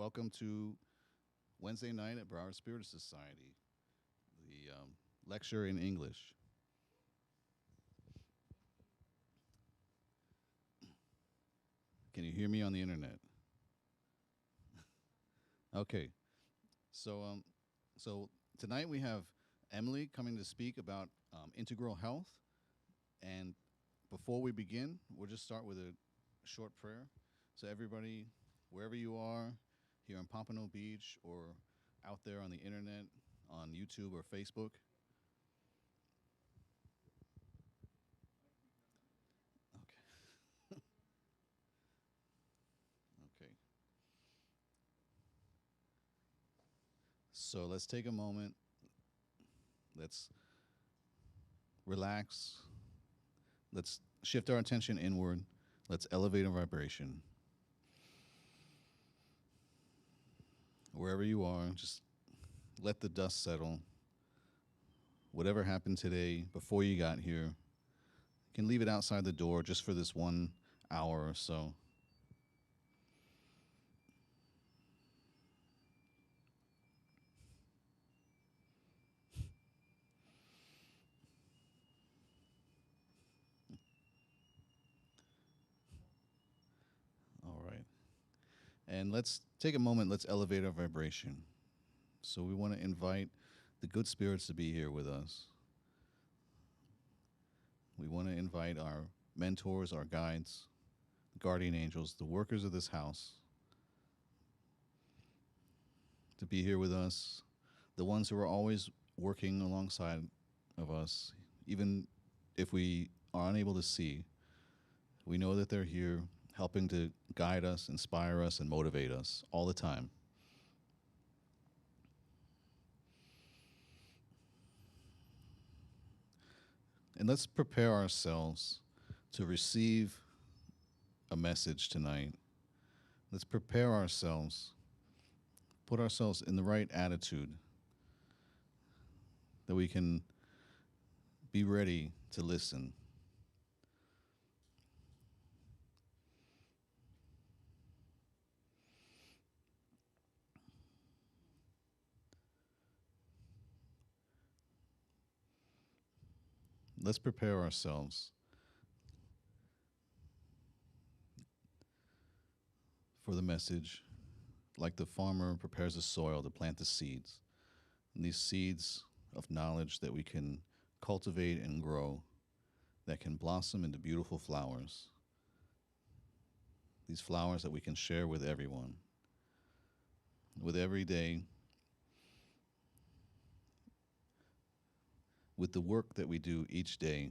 Welcome to Wednesday night at Broward Spirit Society, the lecture in English. Can you hear me on the internet? Okay, so tonight we have Emily coming to speak about integral health. And before we begin, we'll just start with a short prayer. So everybody, wherever you are, here in Pompano Beach or out there on the internet, on YouTube or Facebook. Okay. Okay. So let's take a moment. Let's relax. Let's shift our attention inward. Let's elevate our vibration. Wherever you are, just let the dust settle. Whatever happened today before you got here, you can leave it outside the door just for this 1 hour or so. All right. And let's take a moment, let's elevate our vibration. So we want to invite the good spirits to be here with us. We want to invite our mentors, our guides, guardian angels, the workers of this house to be here with us, the ones who are always working alongside of us, even if we are unable to see. We know that they're here helping to guide us, inspire us, and motivate us all the time. And let's prepare ourselves to receive a message tonight. Let's prepare ourselves, put ourselves in the right attitude that we can be ready to listen. Let's prepare ourselves for the message, like the farmer prepares the soil to plant the seeds. And these seeds of knowledge that we can cultivate and grow, that can blossom into beautiful flowers. These flowers that we can share with everyone. With every day, with the work that we do each day,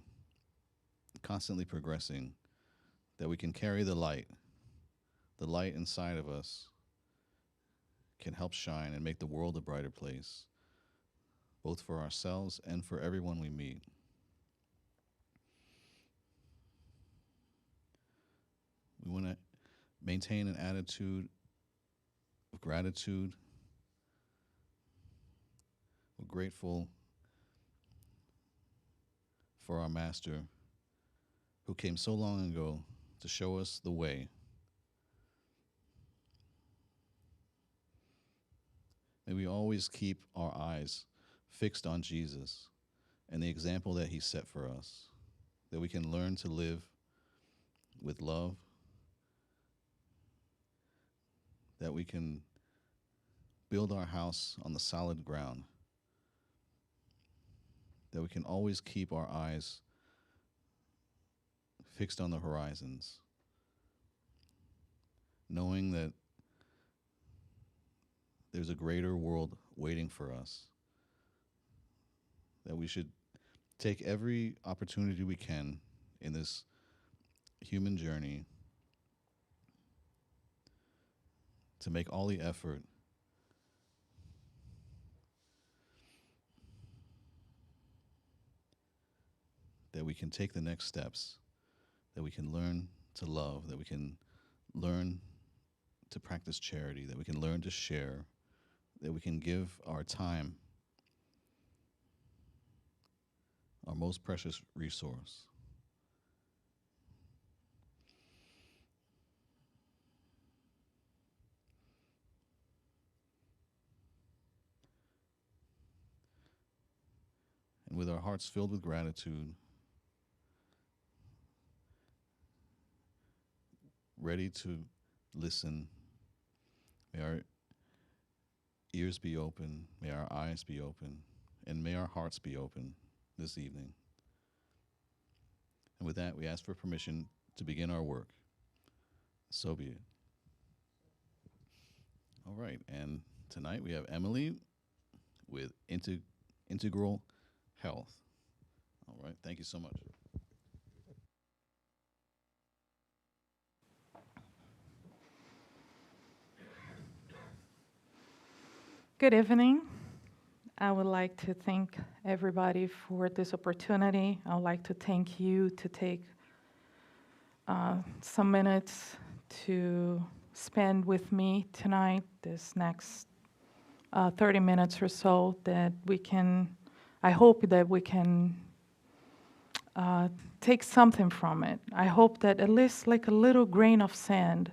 constantly progressing, that we can carry the light inside of us can help shine and make the world a brighter place, both for ourselves and for everyone we meet. We want to maintain an attitude of gratitude. We're grateful for our Master who came so long ago to show us the way. May we always keep our eyes fixed on Jesus and the example that he set for us, that we can learn to live with love, that we can build our house on the solid ground, that we can always keep our eyes fixed on the horizons, knowing that there's a greater world waiting for us, that we should take every opportunity we can in this human journey to make all the effort that we can take the next steps, that we can learn to love, that we can learn to practice charity, that we can learn to share, that we can give our time, our most precious resource. And with our hearts filled with gratitude, ready to listen, may our ears be open, may our eyes be open, and may our hearts be open this evening. And with that, we ask for permission to begin our work. So be it. All right, and tonight we have Emily with integral health. All right, thank you so much. Good evening. I would like to thank everybody for this opportunity. I would like to thank you to take some minutes to spend with me tonight, this next 30 minutes or so, that we can, I hope that we can take something from it. I hope that at least like a little grain of sand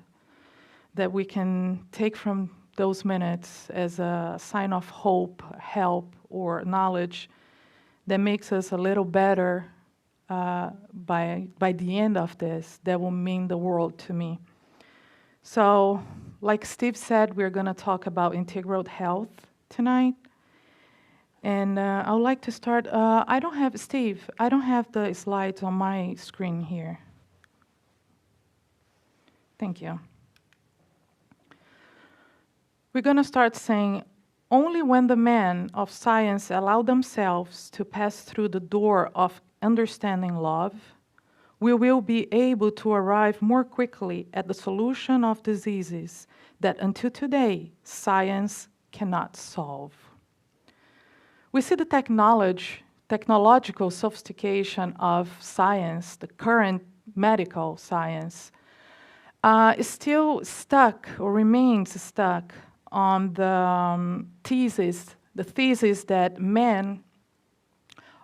that we can take from those minutes as a sign of hope, help, or knowledge that makes us a little better by the end of this, that will mean the world to me. So, like Steve said, we're going to talk about integral health tonight. And I would like to start, I don't have the slides on my screen here. Thank you. We're going to start saying, only when the men of science allow themselves to pass through the door of understanding love, we will be able to arrive more quickly at the solution of diseases that until today science cannot solve. We see the technological sophistication of science, the current medical science, is still stuck or remains stuck on the thesis that men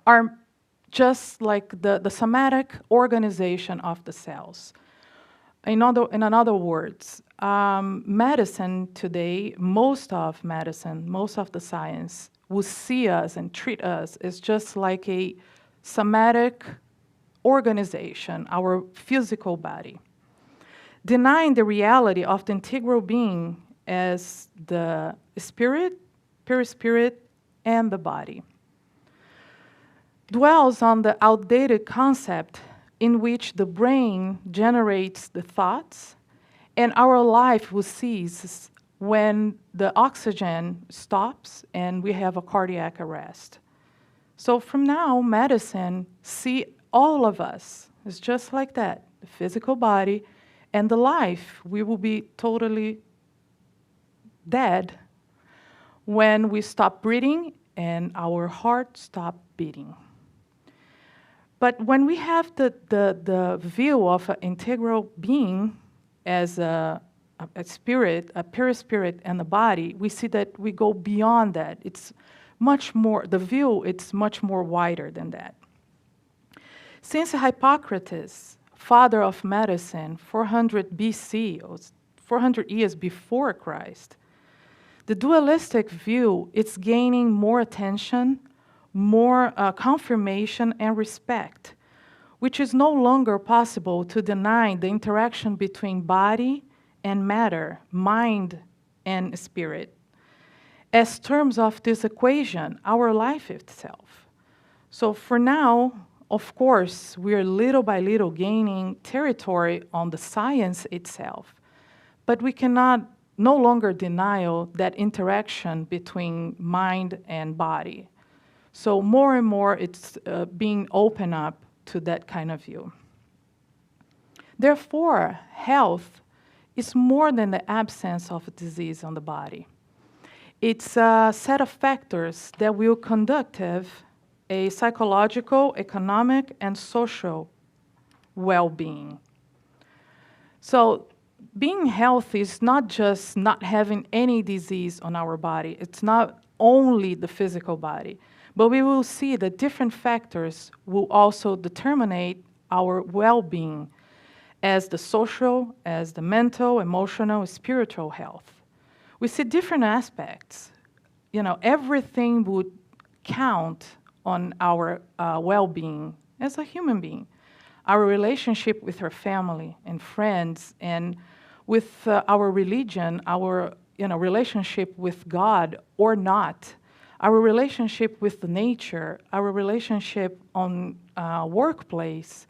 are just like the somatic organization of the cells. In other words, medicine today, most of the science, will see us and treat us as just like a somatic organization, our physical body, denying the reality of the integral being as the spirit, perispirit, and the body. Dwells on the outdated concept in which the brain generates the thoughts and our life will cease when the oxygen stops and we have a cardiac arrest. So from now, medicine see all of us as just like that, the physical body and the life. We will be totally dead when we stop breathing and our heart stop beating. But when we have the view of an integral being as a spirit, a perispirit, and a body, we see that we go beyond that. It's much more, the view, it's much more wider than that. Since Hippocrates, father of medicine, 400 BC, or 400 years before Christ, the dualistic view is gaining more attention, more confirmation and respect, which is no longer possible to deny the interaction between body and matter, mind and spirit. As terms of this equation, our life itself. So for now, of course, we are little by little gaining territory on the science itself, but we cannot no longer deny that interaction between mind and body. So more and more it's being opened up to that kind of view. Therefore, health is more than the absence of a disease on the body. It's a set of factors that will conduct a psychological, economic, and social well-being. So being healthy is not just not having any disease on our body. It's not only the physical body, but we will see that different factors will also determine our well-being as the social, as the mental, emotional, spiritual health. We see different aspects. You know, everything would count on our well-being as a human being. Our relationship with our family and friends, and with our religion, our relationship with God or not, our relationship with the nature, our relationship on workplace,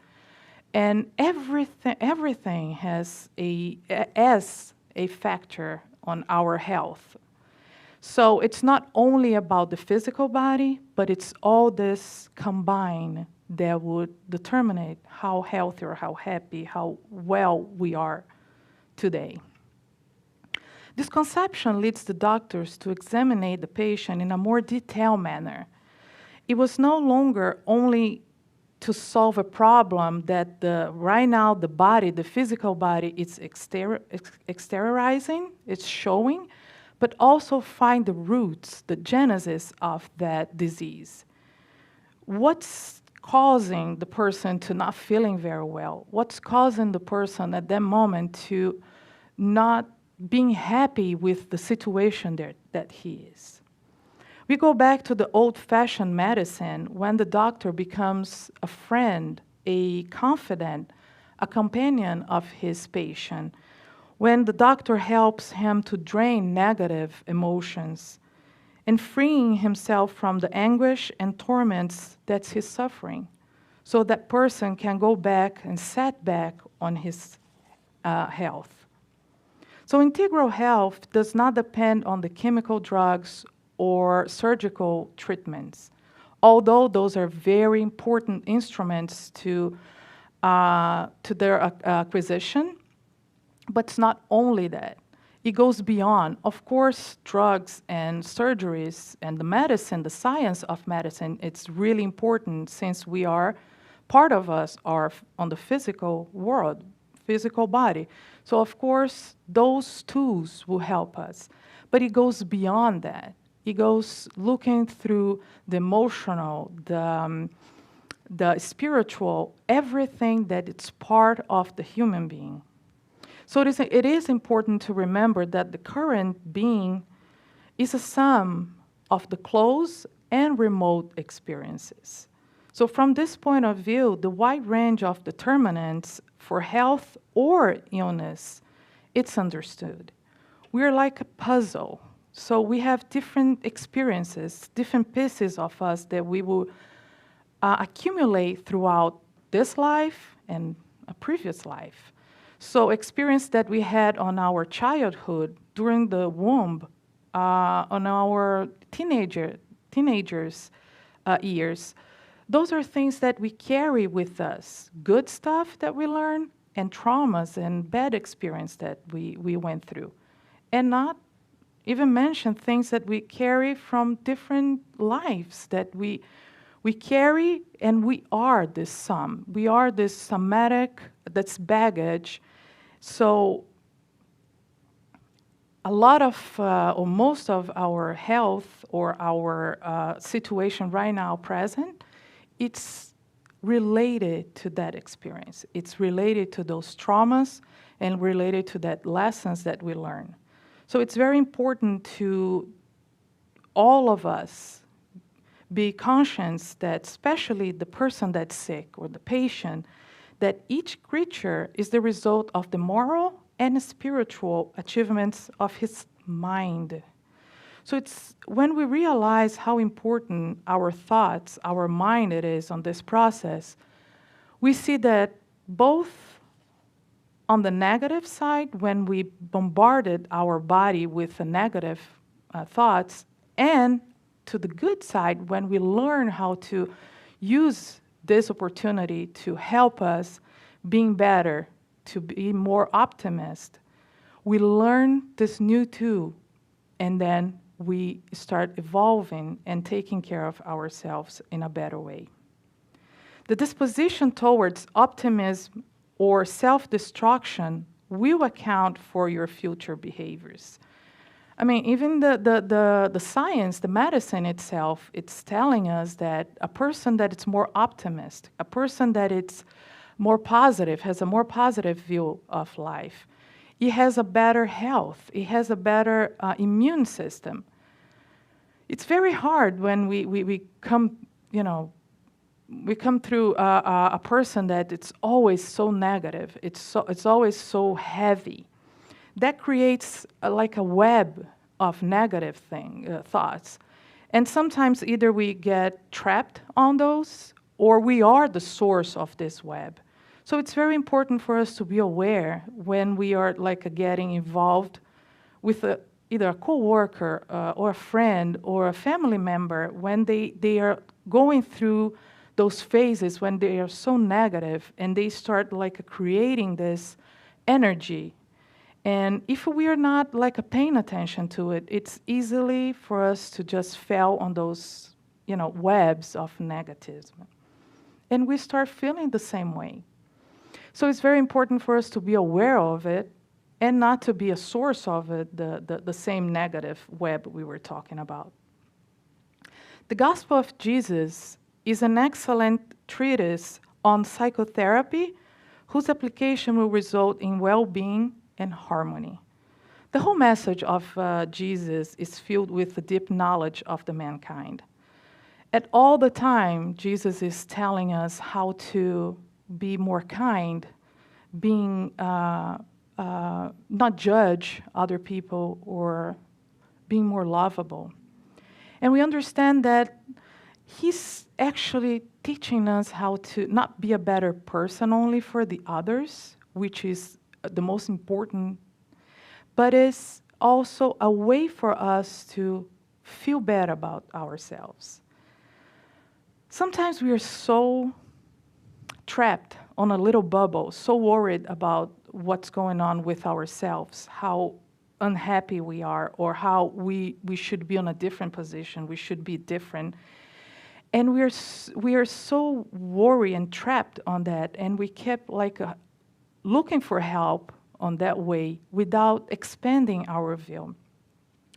and everything has as a factor on our health. So it's not only about the physical body, but it's all this combined that would determine how healthy or how happy, how well we are today. This conception leads the doctors to examine the patient in a more detailed manner. It was no longer only to solve a problem that right now the body, the physical body, is exteriorizing, it's showing, but also find the roots, the genesis of that disease. What's causing the person to not feeling very well? What's causing the person at that moment to not being happy with the situation that he is? We go back to the old-fashioned medicine when the doctor becomes a friend, a confidant, a companion of his patient, when the doctor helps him to drain negative emotions and freeing himself from the anguish and torments that he's suffering, so that person can go back and set back on his health. So integral health does not depend on the chemical drugs or surgical treatments, although those are very important instruments to their acquisition. But it's not only that. It goes beyond. Of course, drugs and surgeries and the medicine, the science of medicine, it's really important since we are, part of us are on the physical world, physical body. So of course, those tools will help us. But it goes beyond that. It goes looking through the emotional, the spiritual, everything that it's part of the human being. So it is important to remember that the current being is a sum of the close and remote experiences. So from this point of view, the wide range of determinants for health or illness, it's understood. We're like a puzzle. So we have different experiences, different pieces of us that we will accumulate throughout this life and a previous life. So experience that we had on our childhood, during the womb, on our teenagers' years, those are things that we carry with us. Good stuff that we learn, and traumas and bad experience that we went through. And not even mention things that we carry from different lives that we carry, and we are this sum. We are this somatic, that's baggage. So a lot of, or most of our health or our situation right now present, it's related to that experience. It's related to those traumas and related to that lessons that we learn. So it's very important to all of us be conscious that, especially the person that's sick or the patient, that each creature is the result of the moral and spiritual achievements of his mind. So it's when we realize how important our thoughts, our mind it is on this process, we see that both on the negative side, when we bombarded our body with the negative thoughts, and to the good side, when we learn how to use this opportunity to help us being better, to be more optimist, we learn this new tool, and then we start evolving and taking care of ourselves in a better way. The disposition towards optimism or self-destruction will account for your future behaviors. I mean, even the science, the medicine itself, it's telling us that a person that is more optimist, a person that is more positive, has a more positive view of life, he has a better health, he has a better immune system. It's very hard when we come you know, we come through a person that it's always so negative. It's always so heavy. That creates like a web of negative thoughts. And sometimes either we get trapped on those or we are the source of this web. So it's very important for us to be aware when we are like getting involved with either a coworker or a friend or a family member when they are going through those phases when they are so negative and they start like creating this energy. And if we are not like paying attention to it, it's easily for us to just fall on those, webs of negativism. And we start feeling the same way. So it's very important for us to be aware of it and not to be a source of it, the same negative web we were talking about. The Gospel of Jesus is an excellent treatise on psychotherapy whose application will result in well-being and harmony. The whole message of Jesus is filled with a deep knowledge of the mankind. At all the time, Jesus is telling us how to be more kind, being not judge other people, or being more lovable. And we understand that he's actually teaching us how to not be a better person only for the others, which is the most important, but is also a way for us to feel better about ourselves. Sometimes we are so trapped on a little bubble, so worried about what's going on with ourselves, how unhappy we are, or how we should be on a different position, we should be different. And we are so worried and trapped on that, and we kept looking for help on that way without expanding our view.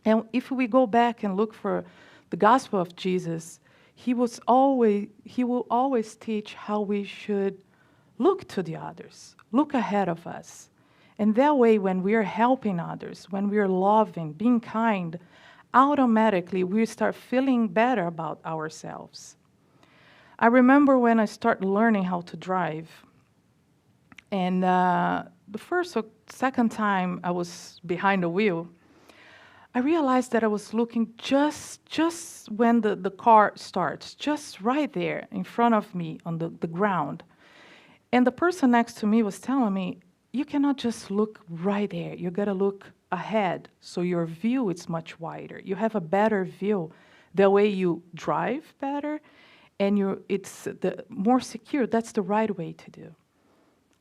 And if we go back and look for the Gospel of Jesus, he will always teach how we should look to the others, look ahead of us. And that way, when we are helping others, when we are loving, being kind, automatically we start feeling better about ourselves. I remember when I started learning how to drive, and the first or second time I was behind the wheel, I realized that I was looking just when the car starts, just right there in front of me on the ground. And the person next to me was telling me, you cannot just look right there. You got to look ahead so your view is much wider. You have a better view. That way you drive better and it's the more secure. That's the right way to do.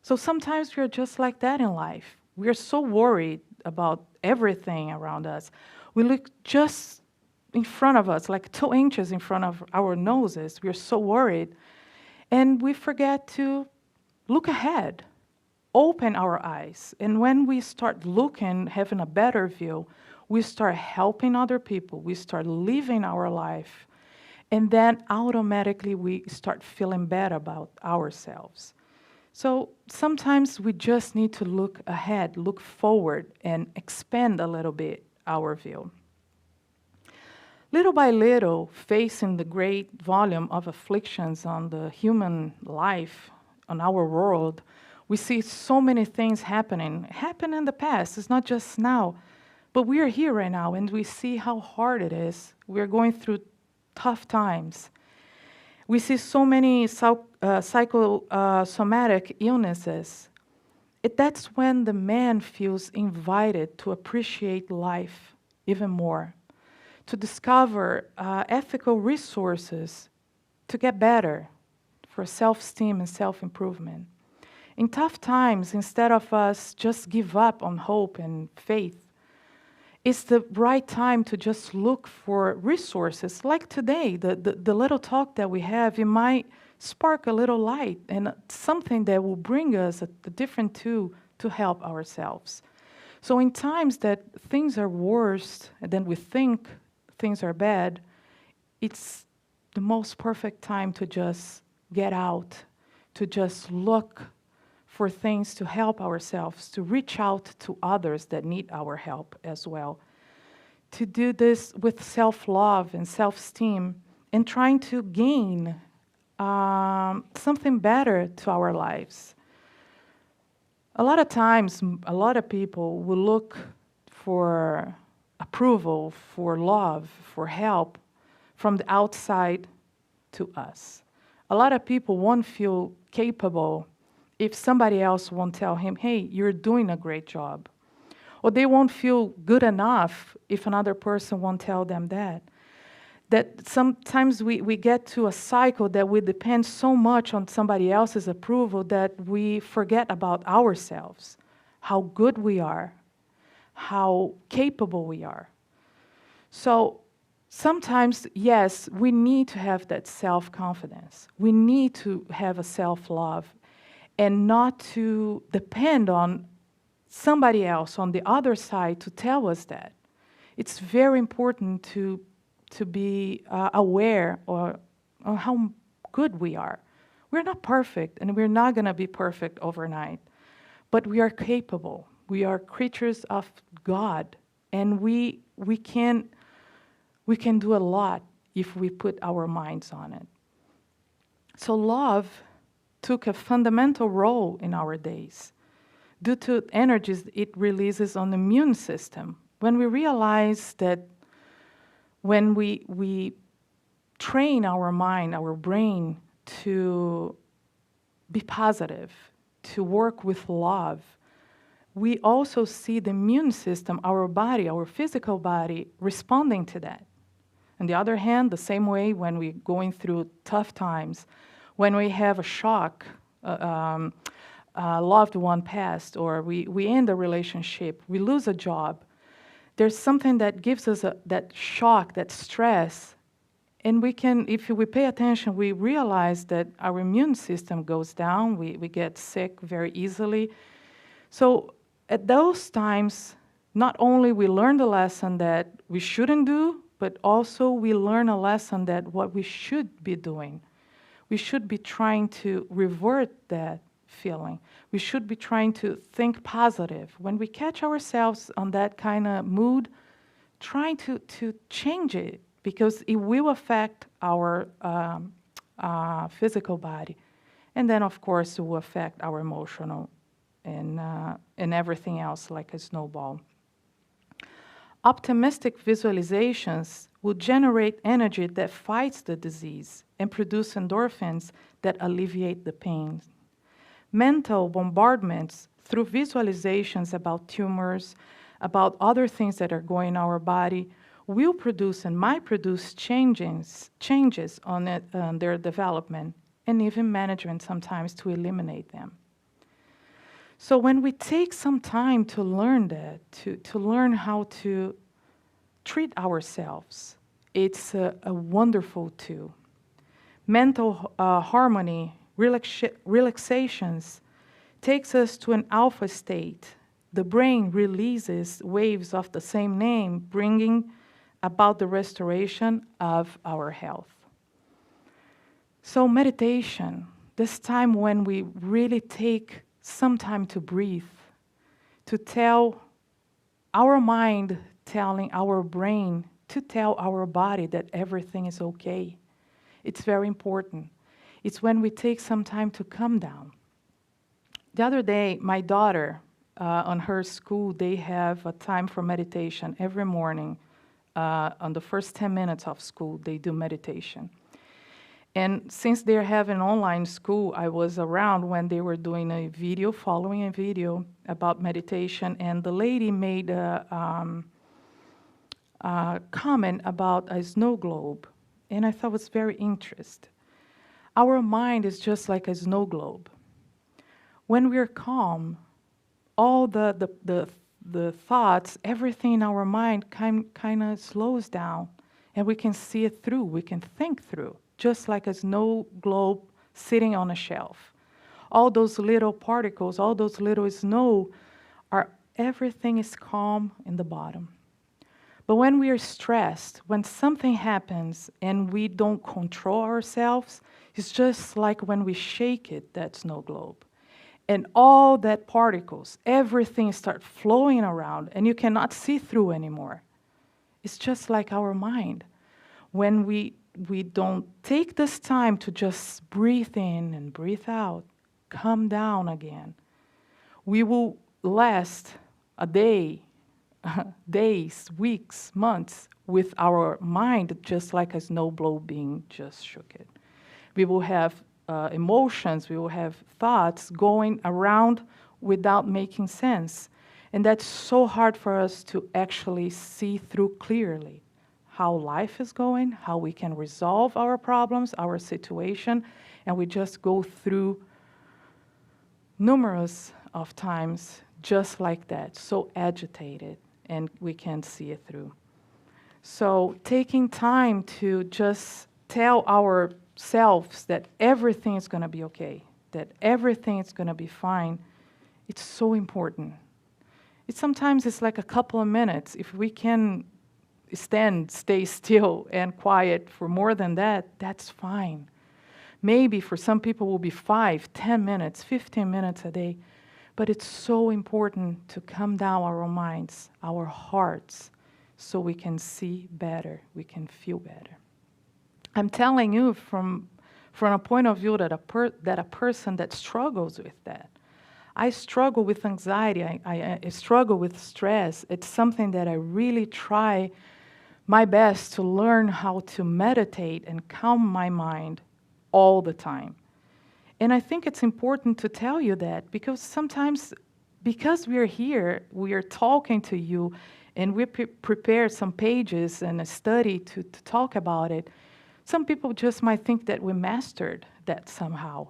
So sometimes we're just like that in life. We're so worried about everything around us. We look just in front of us, like 2 inches in front of our noses. We're so worried. And we forget to look ahead, open our eyes. And when we start looking, having a better view, we start helping other people. We start living our life. And then automatically we start feeling better about ourselves. So sometimes we just need to look ahead, look forward, and expand a little bit our view. Little by little, facing the great volume of afflictions on the human life, on our world, we see so many things happened in the past. It's not just now, but we are here right now, and we see how hard it is. We are going through tough times. We see so many psychosomatic illnesses. That's when the man feels invited to appreciate life even more, to discover ethical resources to get better for self-esteem and self-improvement. In tough times, instead of us just give up on hope and faith, it's the right time to just look for resources. Like today, the little talk that we have, it might spark a little light and something that will bring us a different tool to help ourselves. So in times that things are worse than we think things are bad, it's the most perfect time to just get out, to just look for things to help ourselves, to reach out to others that need our help as well. To do this with self-love and self-esteem and trying to gain something better to our lives. A lot of times, a lot of people will look for approval, for love, for help from the outside to us. A lot of people won't feel capable if somebody else won't tell him, hey, you're doing a great job. Or they won't feel good enough if another person won't tell them that. That sometimes we get to a cycle that we depend so much on somebody else's approval that we forget about ourselves, how good we are, how capable we are. So sometimes, yes, we need to have that self-confidence. We need to have a self-love and not to depend on somebody else on the other side to tell us that. It's very important to be aware of how good we are. We're not perfect, and we're not going to be perfect overnight, but we are capable. We are creatures of God, and we can do a lot if we put our minds on it. So love took a fundamental role in our days due to energies it releases on the immune system. When we realize that when we train our mind, our brain to be positive, to work with love, we also see the immune system, our body, our physical body, responding to that. On the other hand, the same way when we're going through tough times, when we have a shock, a loved one passed, or we end a relationship, we lose a job, there's something that gives us that shock, that stress, and we can, if we pay attention, we realize that our immune system goes down, we get sick very easily. So at those times, not only we learn the lesson that we shouldn't do, but also we learn a lesson that what we should be doing. We should be trying to revert that feeling. We should be trying to think positive. When we catch ourselves on that kind of mood, trying to change it, because it will affect our physical body. And then, of course, it will affect our emotional and everything else like a snowball. Optimistic visualizations will generate energy that fights the disease and produce endorphins that alleviate the pain. Mental bombardments through visualizations about tumors, about other things that are going in our body, will produce and might produce changes on their development and even management sometimes to eliminate them. So when we take some time to learn that, to learn how to treat ourselves, it's a wonderful tool. Mental harmony, relaxations, takes us to an alpha state. The brain releases waves of the same name, bringing about the restoration of our health. So meditation, this time when we really take some time to breathe, to tell our mind, telling our brain, to tell our body that everything is okay. It's very important. It's when we take some time to calm down. The other day, my daughter, on her school, they have a time for meditation every morning. On the first 10 minutes of school, they do meditation. And since they're having online school, I was around when they were doing a video, following a video about meditation, and the lady made a comment about a snow globe, and I thought it was very interesting. Our mind is just like a snow globe. When we're calm, all the thoughts, everything in our mind kind of slows down, and we can see it through, we can think through, just like a snow globe sitting on a shelf. All those little particles, all those little snow, everything is calm in the bottom. But when we are stressed, when something happens and we don't control ourselves, it's just like when we shake it, that snow globe. And all that particles, everything starts flowing around, and you cannot see through anymore. It's just like our mind. When we we don't take this time to just breathe in and breathe out, come down again, we will last a day, days, weeks, months with our mind just like a snowblower being just shook it. We will have emotions, we will have thoughts going around without making sense. And that's so hard for us to actually see through clearly how life is going, how we can resolve our problems, our situation, and we just go through numerous of times just like that, so agitated, and we can't see it through. So taking time to just tell ourselves that everything is going to be okay, that everything is going to be fine, it's so important. Sometimes it's like a couple of minutes. If we can stay still and quiet for more than that, that's fine. Maybe for some people it will be 5, 10 minutes, 15 minutes a day. But it's so important to calm down our minds, our hearts, so we can see better, we can feel better. I'm telling you from a point of view that a person that struggles with that. I struggle with anxiety, I struggle with stress. It's something that I really try my best to learn how to meditate and calm my mind all the time. And I think it's important to tell you that because sometimes, because we are here, we are talking to you, and we prepared some pages and a study to talk about it, some people just might think that we mastered that somehow.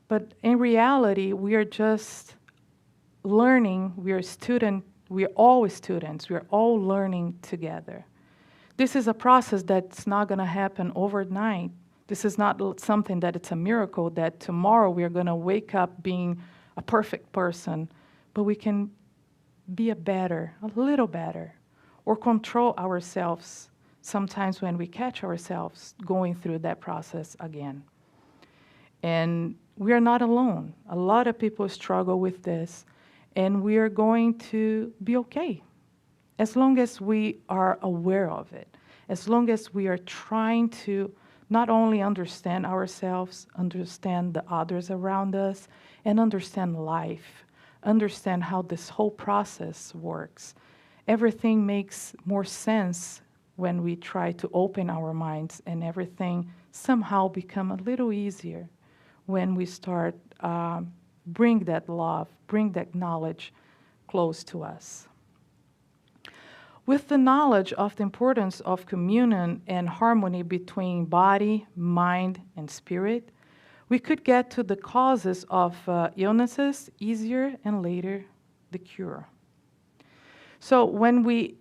But in reality, we are just learning, we are all students, we are all learning together. This is a process that's not going to happen overnight. This is not something that it's a miracle that tomorrow we are going to wake up being a perfect person, but we can be a little better, or control ourselves sometimes when we catch ourselves going through that process again. And we are not alone. A lot of people struggle with this, and we are going to be okay as long as we are aware of it, as long as we are trying to not only understand ourselves, understand the others around us, and understand life, understand how this whole process works. Everything makes more sense when we try to open our minds, and everything somehow become a little easier when we start bring that love, bring that knowledge close to us. With the knowledge of the importance of communion and harmony between body, mind, and spirit, we could get to the causes of illnesses easier, and later the cure. So when we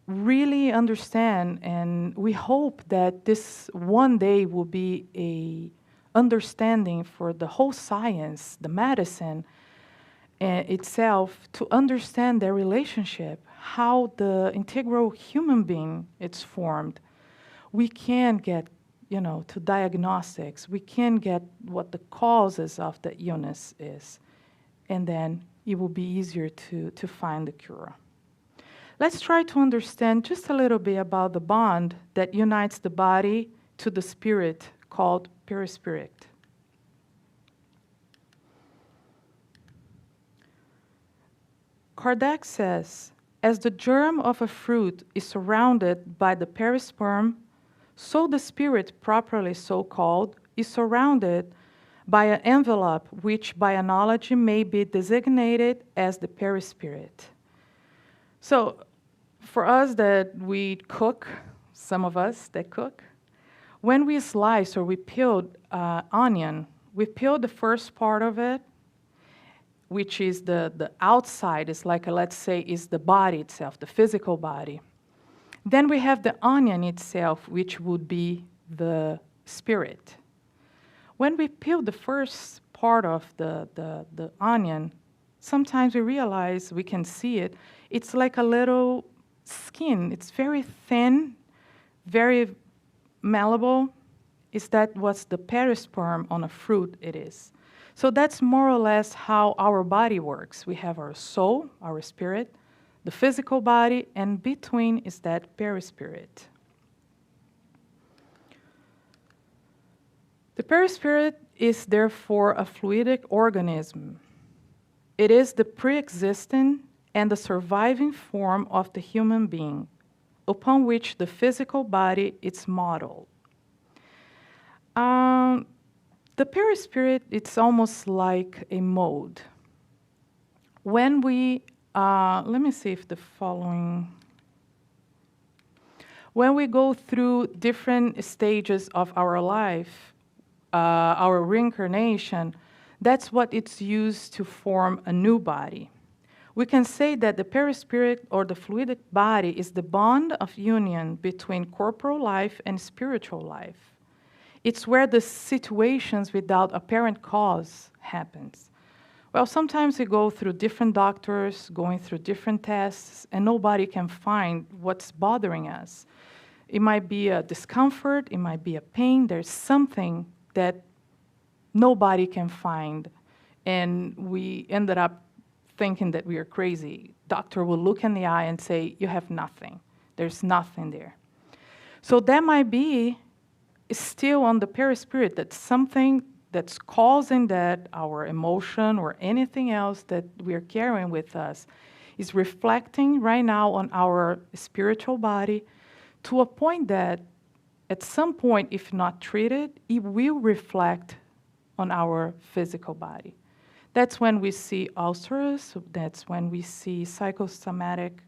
really understand, and we hope that this one day will be a understanding for the whole science, the medicine itself, to understand their relationship, how the integral human being is formed, we can get, to diagnostics. We can get what the causes of the illness is, and then it will be easier to find the cure. Let's try to understand just a little bit about the bond that unites the body to the spirit called perispirit. Kardec says, as the germ of a fruit is surrounded by the perisperm, so the spirit, properly so called, is surrounded by an envelope which by analogy may be designated as the perispirit. So for us that we cook, some of us that cook, when we slice or we peel onion, we peel the first part of it, which is the outside, is like, let's say, is the body itself, the physical body. Then we have the onion itself, which would be the spirit. When we peel the first part of the onion, sometimes we realize, we can see it, it's like a little skin. It's very thin, very malleable. Is that what's the perisperm on a fruit it is? So that's more or less how our body works. We have our soul, our spirit, the physical body, and between is that perispirit. The perispirit is therefore a fluidic organism. It is the pre-existing and the surviving form of the human being, upon which the physical body is modeled. The perispirit, it's almost like a mode. When we, let me see if the following, when we go through different stages of our life, our reincarnation, that's what it's used to form a new body. We can say that the perispirit or the fluidic body is the bond of union between corporal life and spiritual life. It's where the situations without apparent cause happens. Well, sometimes we go through different doctors, going through different tests, and nobody can find what's bothering us. It might be a discomfort, it might be a pain, there's something that nobody can find, and we ended up thinking that we are crazy. Doctor will look in the eye and say, you have nothing. There's nothing there. So that might be still on the perispirit, that's something that's causing that our emotion or anything else that we are carrying with us is reflecting right now on our spiritual body to a point that at some point, if not treated, it will reflect on our physical body. That's when we see ulcers, that's when we see psychosomatic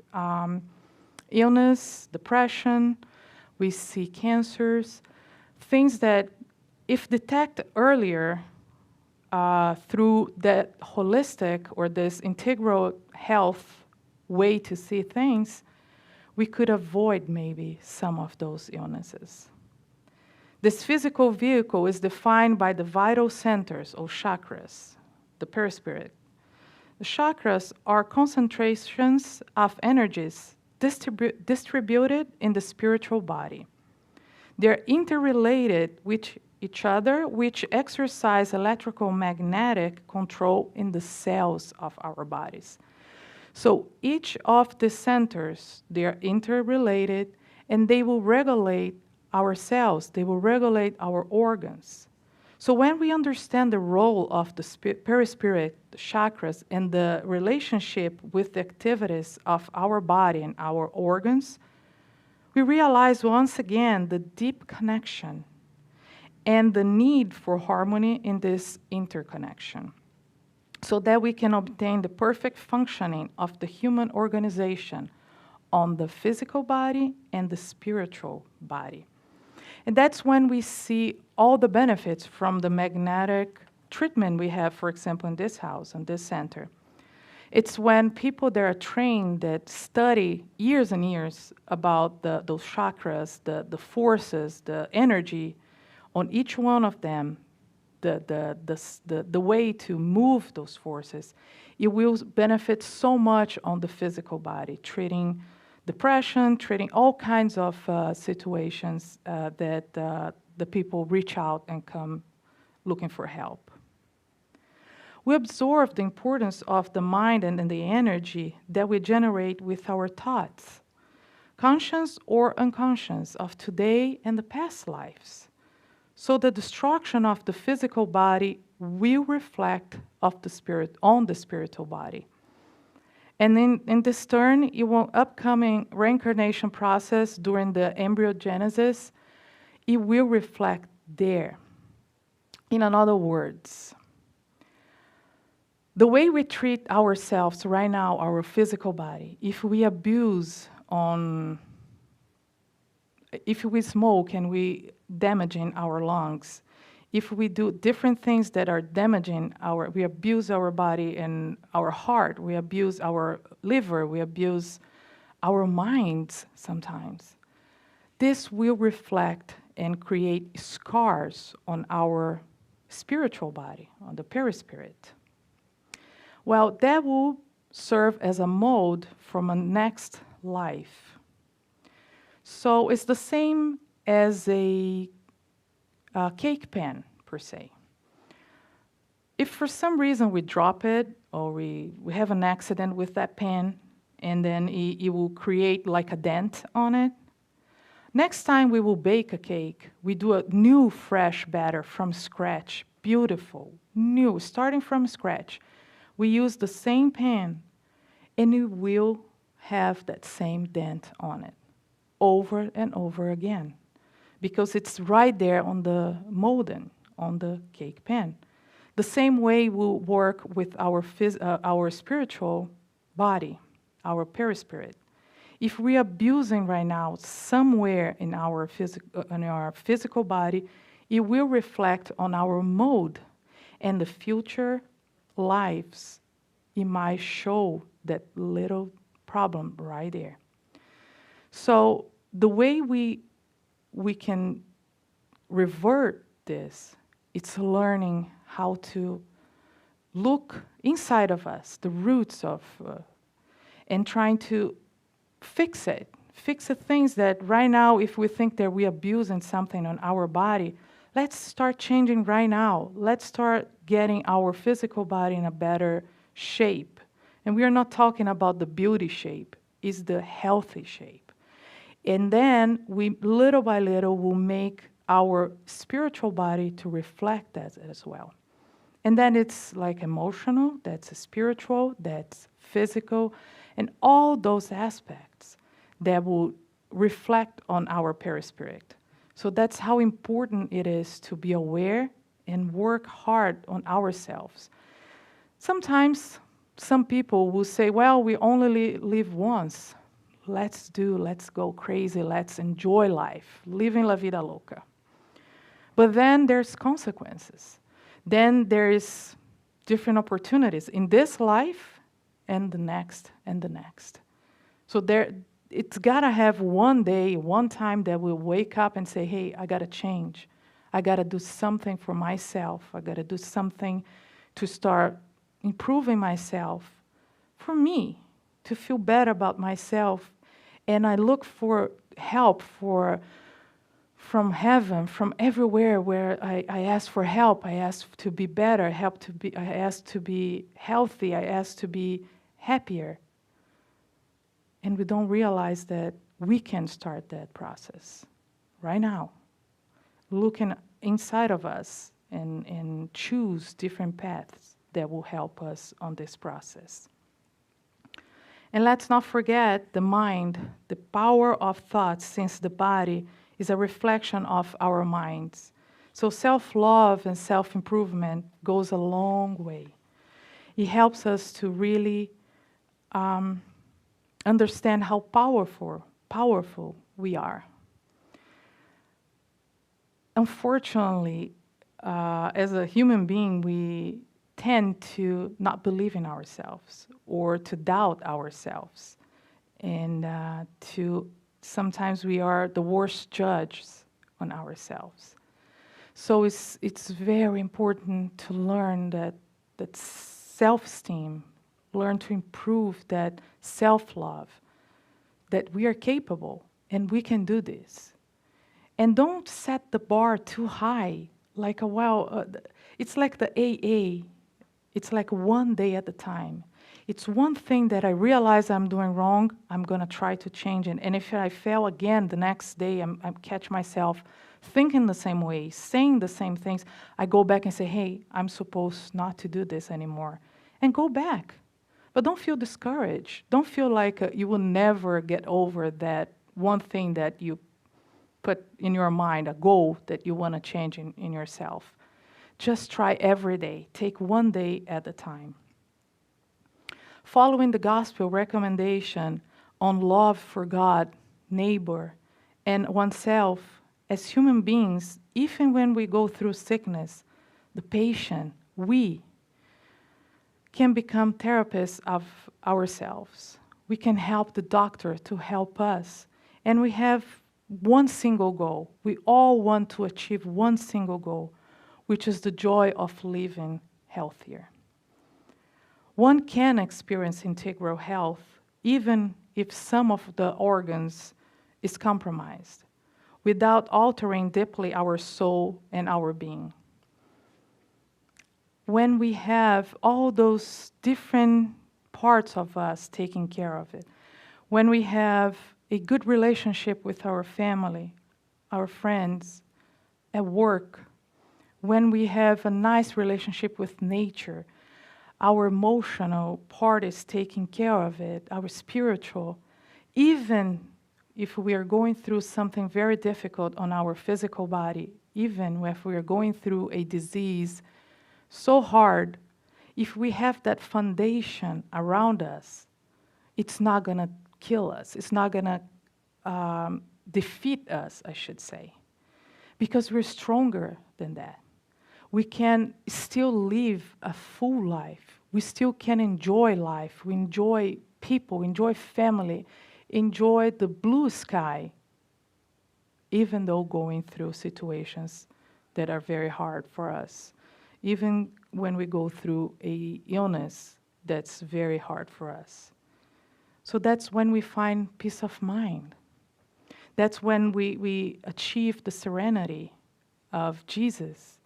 illness, depression, we see cancers, things that if detected earlier through that holistic or this integral health way to see things, we could avoid maybe some of those illnesses. This physical vehicle is defined by the vital centers or chakras, the perispirit. The chakras are concentrations of energies distributed in the spiritual body. They're interrelated with each other, which exercise electrical magnetic control in the cells of our bodies. So each of the centers, they are interrelated, and they will regulate our cells, they will regulate our organs. So when we understand the role of the perispirit, the chakras, and the relationship with the activities of our body and our organs, we realize once again the deep connection and the need for harmony in this interconnection, so that we can obtain the perfect functioning of the human organization on the physical body and the spiritual body. And that's when we see all the benefits from the magnetic treatment we have, for example, in this house, in this center. It's when people that are trained, that study years and years about those chakras, the forces, the energy on each one of them, the way to move those forces, it will benefit so much on the physical body, treating depression, treating all kinds of situations that the people reach out and come looking for help. We observe the importance of the mind and the energy that we generate with our thoughts, conscious or unconscious, of today and the past lives. So the destruction of the physical body will reflect of the spirit on the spiritual body. And in this turn, it will upcoming reincarnation process during the embryogenesis, it will reflect there. In other words, the way we treat ourselves right now, our physical body, if we abuse on, if we smoke and we damaging our lungs, if we do different things that are damaging we abuse our body and our heart, we abuse our liver, we abuse our minds sometimes, this will reflect and create scars on our spiritual body, on the perispirit. Well, that will serve as a mold from a next life. So it's the same as a cake pan, per se. If for some reason we drop it or we have an accident with that pan and then it will create like a dent on it, Next time we will bake a cake, we do a new fresh batter from scratch, beautiful, new, starting from scratch. We use the same pan, and it will have that same dent on it over and over again because it's right there on the molding, on the cake pan. The same way we'll work with our spiritual body, our perispirit. If we're abusing right now somewhere in our physical body, it will reflect on our mode. And the future lives, it might show that little problem right there. So the way we can revert this, it's learning how to look inside of us, the roots of, and trying to fix the things that right now, if we think that we're abusing something on our body, let's start changing right now. Let's start getting our physical body in a better shape. And we are not talking about the beauty shape, it's the healthy shape. And then we, little by little, will make our spiritual body to reflect that as well. And then it's like emotional, that's spiritual, that's physical, and all those aspects that will reflect on our perispirit. So that's how important it is to be aware and work hard on ourselves. Sometimes some people will say, well, we only live once. Let's go crazy, let's enjoy life, living la vida loca. But then there's consequences. Then there is different opportunities in this life and the next and the next. So it's gotta have one day, one time that we'll wake up and say, hey, I gotta change. I gotta do something for myself. I gotta do something to start improving myself for me, to feel better about myself. And I look for help from heaven, from everywhere where I ask for help. I ask to be better, I ask to be healthy, I ask to be happier. And we don't realize that we can start that process right now, looking inside of us and choose different paths that will help us on this process. And let's not forget the mind, the power of thoughts, since the body is a reflection of our minds. So self-love and self-improvement goes a long way. It helps us to really understand how powerful we are. Unfortunately, as a human being, we tend to not believe in ourselves or to doubt ourselves. And sometimes we are the worst judges on ourselves. So it's very important to learn that self-esteem, learn to improve that self-love, that we are capable and we can do this. And don't set the bar too high, like it's like the AA. It's like one day at a time. It's one thing that I realize I'm doing wrong, I'm gonna try to change it. And if I fail again the next day, I catch myself thinking the same way, saying the same things, I go back and say, hey, I'm supposed not to do this anymore. And go back. But don't feel discouraged. Don't feel like you will never get over that one thing that you put in your mind, a goal that you want to change in yourself. Just try every day. Take one day at a time. Following the gospel recommendation on love for God, neighbor, and oneself, as human beings, even when we go through sickness, the patient, we can become therapists of ourselves. We can help the doctor to help us. And we have one single goal. We all want to achieve one single goal, which is the joy of living healthier. One can experience integral health even if some of the organs is compromised, without altering deeply our soul and our being. When we have all those different parts of us taking care of it, when we have a good relationship with our family, our friends, at work, when we have a nice relationship with nature, our emotional part is taking care of it, our spiritual, even if we are going through something very difficult on our physical body, even if we are going through a disease so hard, if we have that foundation around us, it's not going to kill us. It's not going to defeat us, I should say, because we're stronger than that. We can still live a full life. We still can enjoy life. We enjoy people, enjoy family, enjoy the blue sky, even though going through situations that are very hard for us. Even when we go through a illness that's very hard for us. So that's when we find peace of mind. That's when we achieve the serenity of Jesus.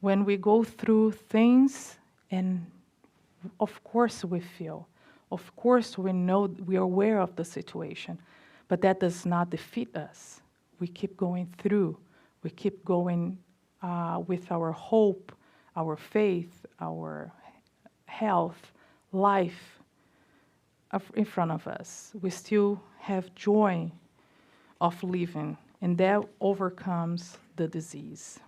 When we go through things, and of course we feel, of course we know, we are aware of the situation, but that does not defeat us. We keep going through. We keep going with our hope, our faith, our health, life in front of us. We still have joy of living, and that overcomes the disease.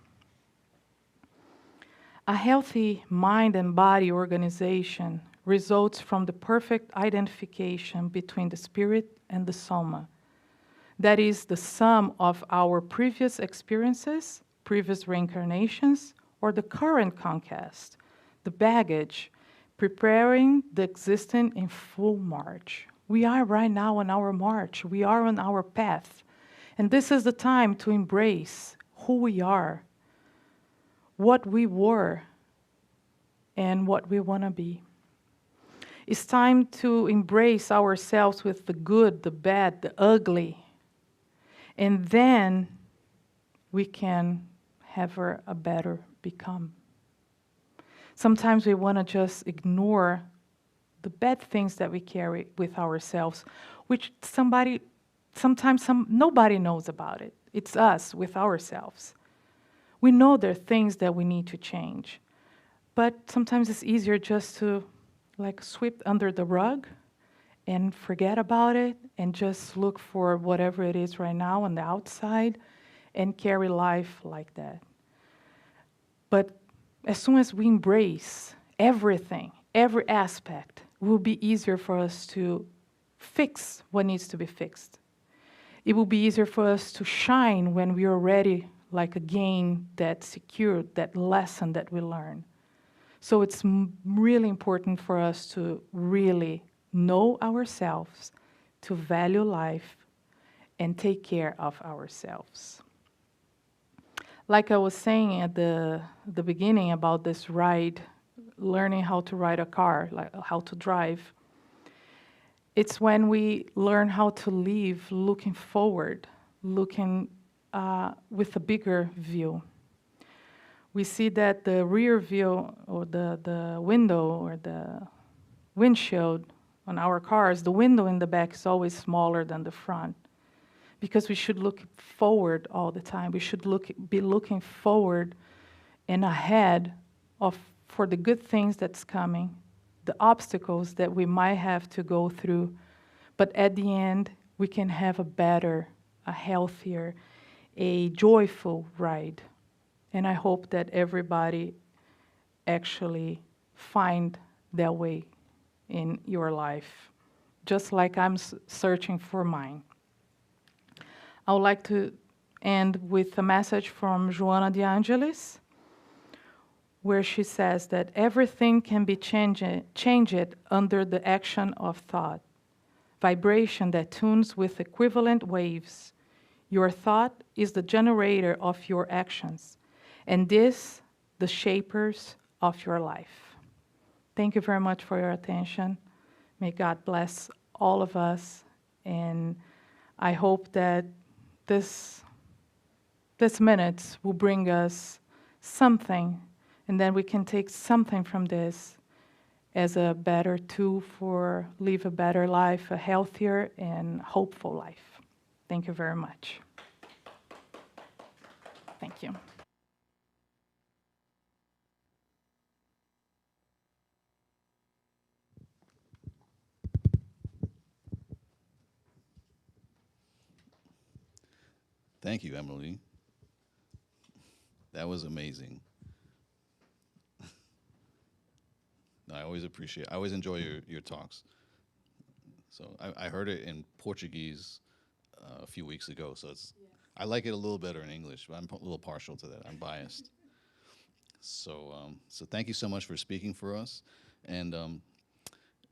A healthy mind and body organization results from the perfect identification between the spirit and the soma. That is the sum of our previous experiences, previous reincarnations, or the current conquest, the baggage, preparing the existence in full march. We are right now on our march. We are on our path. And this is the time to embrace who we are, what we were, and what we want to be. It's time to embrace ourselves with the good, the bad, the ugly. And then we can have a better become. Sometimes we want to just ignore the bad things that we carry with ourselves, which nobody knows about it. It's us with ourselves. We know there are things that we need to change, but sometimes it's easier just to sweep under the rug and forget about it and just look for whatever it is right now on the outside and carry life like that. But as soon as we embrace everything, every aspect, it will be easier for us to fix what needs to be fixed. It will be easier for us to shine when we are already again that secured, that lesson that we learn. So it's really important for us to really know ourselves, to value life, and take care of ourselves. Like I was saying at the beginning about this ride, learning how to ride a car, how to drive, it's when we learn how to live looking forward, looking with a bigger view. We see that the rear view, or the window, or the windshield on our cars, the window in the back is always smaller than the front, because we should look forward all the time. We should be looking forward and ahead for the good things that's coming, the obstacles that we might have to go through, but at the end, we can have a better, a healthier, a joyful ride. And I hope that everybody actually find that way in your life, just like I'm searching for mine. I would like to end with a message from Joana de Angelis, where she says that everything can be changed under the action of thought, vibration that tunes with equivalent waves. Your thought is the generator of your actions, and this, the shapers of your life. Thank you very much for your attention. May God bless all of us, and I hope that this minutes will bring us something, and then we can take something from this as a better tool for live a better life, a healthier and hopeful life. Thank you very much. Thank you. Thank you, Emily. That was amazing. I always enjoy your talks. So I heard it in Portuguese a few weeks ago, so I like it a little better in English, but I'm a little partial to that. I'm biased. So thank you so much for speaking for us. And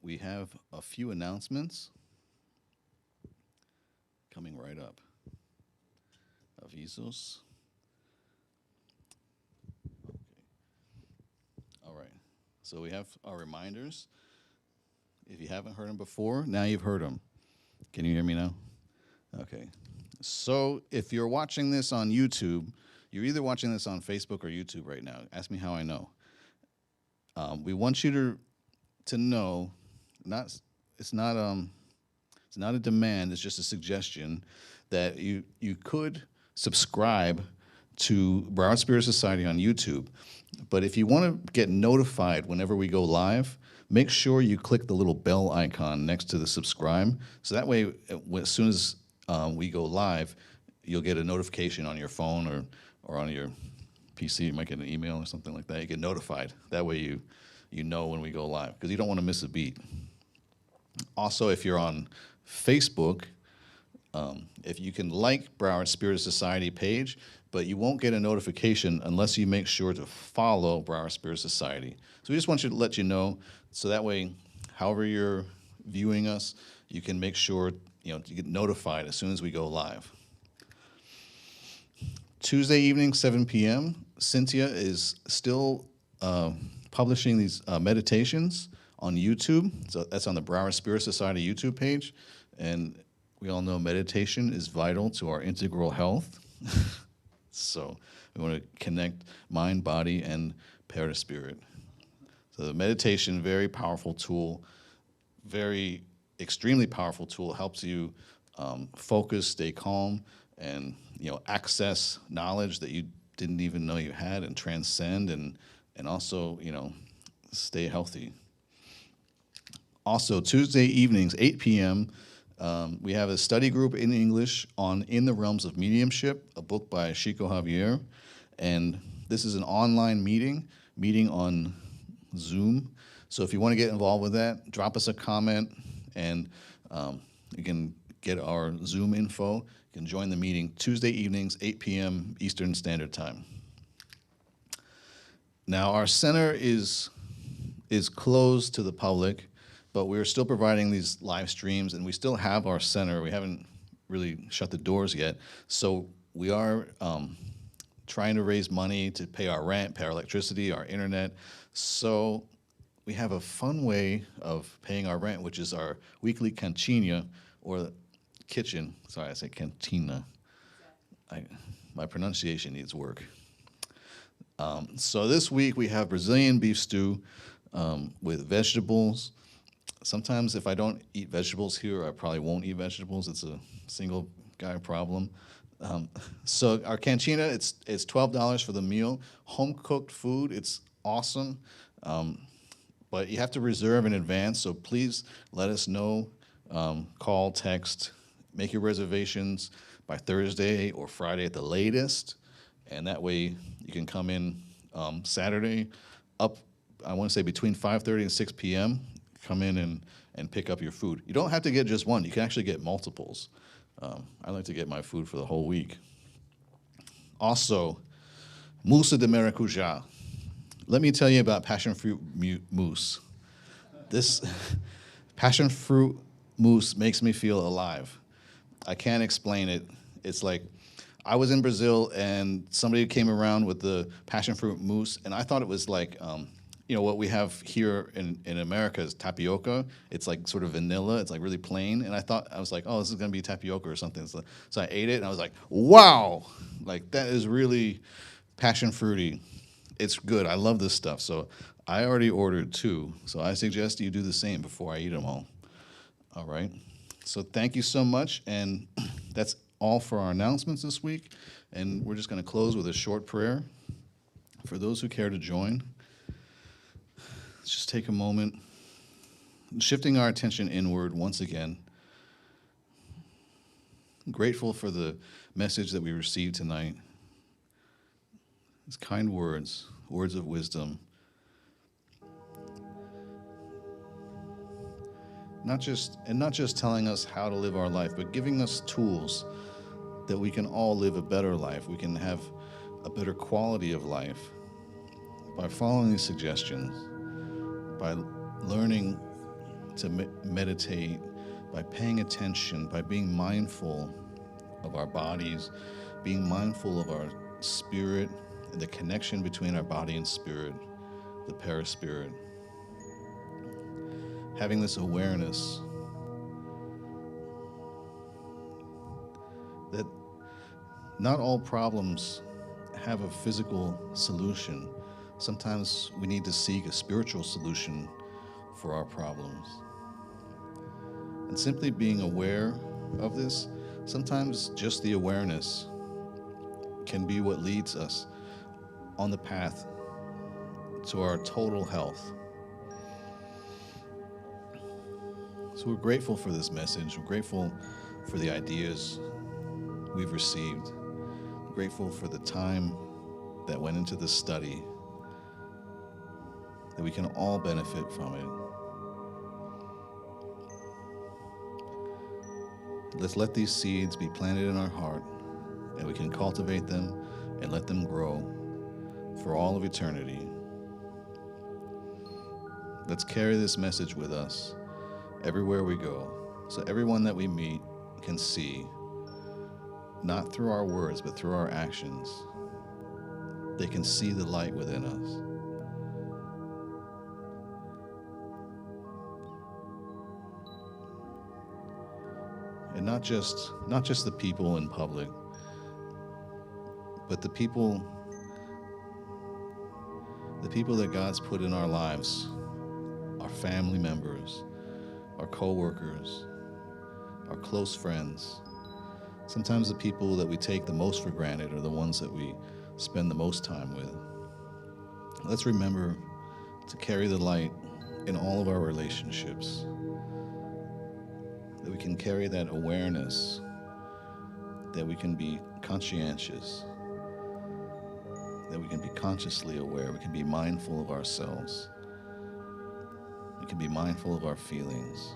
we have a few announcements coming right up. Avisos. Okay. All right. So we have our reminders. If you haven't heard them before, now you've heard them. Can you hear me now? Okay. So if you're watching this on YouTube, you're either watching this on Facebook or YouTube right now. Ask me how I know. We want you to know, it's not a demand, it's just a suggestion that you could subscribe to Broward Spirit Society on YouTube. But if you want to get notified whenever we go live, make sure you click the little bell icon next to the subscribe. So that way, as soon as we go live, you'll get a notification on your phone or on your PC. You might get an email or something like that. You get notified. That way you know when we go live, because you don't want to miss a beat. Also, if you're on Facebook, if you can like Broward Spirit Society page, but you won't get a notification unless you make sure to follow Broward Spirit Society. So we just want you to let you know, so that way, however you're viewing us, you can make sure you get notified as soon as we go live. Tuesday evening, 7 p.m., Cynthia is still publishing these meditations on YouTube. So that's on the Broward Spirit Society YouTube page. And we all know meditation is vital to our integral health. So we want to connect mind, body, and perispirit. So the meditation, very powerful tool, very extremely powerful tool, helps you focus, stay calm, and access knowledge that you didn't even know you had, and transcend, and also stay healthy. Also, Tuesday evenings, 8 p.m., we have a study group in English on In the Realms of Mediumship, a book by Chico Javier. And this is an online meeting on Zoom. So if you want to get involved with that, drop us a comment, and you can get our Zoom info. You can join the meeting Tuesday evenings, 8 p.m. Eastern Standard Time. Now, our center is closed to the public, but we're still providing these live streams, and we still have our center. We haven't really shut the doors yet. So we are trying to raise money to pay our rent, pay our electricity, our internet. So we have a fun way of paying our rent, which is our weekly cantina, or kitchen. Sorry, I say cantina. My pronunciation needs work. So this week we have Brazilian beef stew with vegetables. Sometimes if I don't eat vegetables here, I probably won't eat vegetables. It's a single guy problem. So our cantina, it's $12 for the meal. Home cooked food, it's awesome. But you have to reserve in advance, so please let us know. Call, text, make your reservations by Thursday or Friday at the latest. And that way you can come in Saturday up, I want to say between 5:30 and 6 p.m. Come in and pick up your food. You don't have to get just one. You can actually get multiples. I like to get my food for the whole week. Also, mousse de maracujá. Let me tell you about passion fruit mousse. This passion fruit mousse makes me feel alive. I can't explain it. It's like I was in Brazil and somebody came around with the passion fruit mousse, and I thought it was like what we have here in America is tapioca. It's like sort of vanilla. It's like really plain. And I was like, oh, this is going to be tapioca or something. So I ate it, and I was like, wow, like that is really passion fruity. It's good. I love this stuff. So I already ordered 2. So I suggest you do the same before I eat them all. All right. So thank you so much. And that's all for our announcements this week, and we're just going to close with a short prayer. For those who care to join, let's just take a moment, shifting our attention inward once again. I'm grateful for the message that we received tonight. It's kind words, words of wisdom. Not just telling us how to live our life, but giving us tools that we can all live a better life. We can have a better quality of life by following these suggestions, by learning to meditate, by paying attention, by being mindful of our bodies, being mindful of our spirit, and the connection between our body and spirit, the perispirit. Having this awareness that not all problems have a physical solution. Sometimes we need to seek a spiritual solution for our problems. And simply being aware of this, sometimes just the awareness can be what leads us on the path to our total health. So we're grateful for this message. We're grateful for the ideas we've received. We're grateful for the time that went into this study, that we can all benefit from it. Let's let these seeds be planted in our heart, and we can cultivate them and let them grow for all of eternity. Let's carry this message with us everywhere we go, so everyone that we meet can see, not through our words, but through our actions. They can see the light within us. And not just the people in public, but the people that God's put in our lives, our family members, our co-workers, our close friends. Sometimes the people that we take the most for granted are the ones that we spend the most time with. Let's remember to carry the light in all of our relationships, that we can carry that awareness, that we can be conscientious, that we can be consciously aware, we can be mindful of ourselves, we can be mindful of our feelings,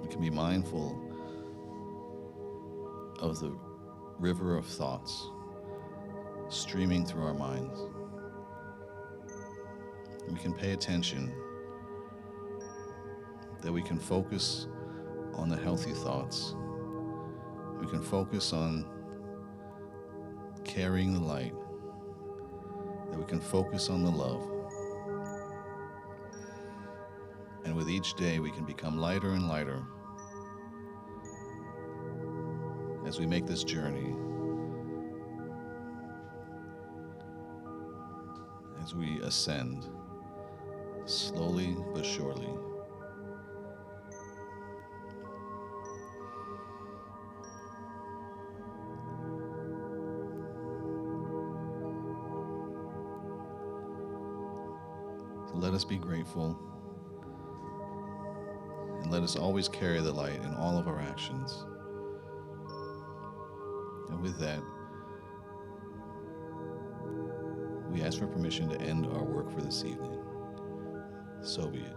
we can be mindful of the river of thoughts streaming through our minds. We can pay attention, that we can focus on the healthy thoughts. We can focus on carrying the light, that we can focus on the love. And with each day, we can become lighter and lighter as we make this journey, as we ascend slowly but surely. So let us be grateful, and let us always carry the light in all of our actions. And with that, we ask for permission to end our work for this evening. So be it.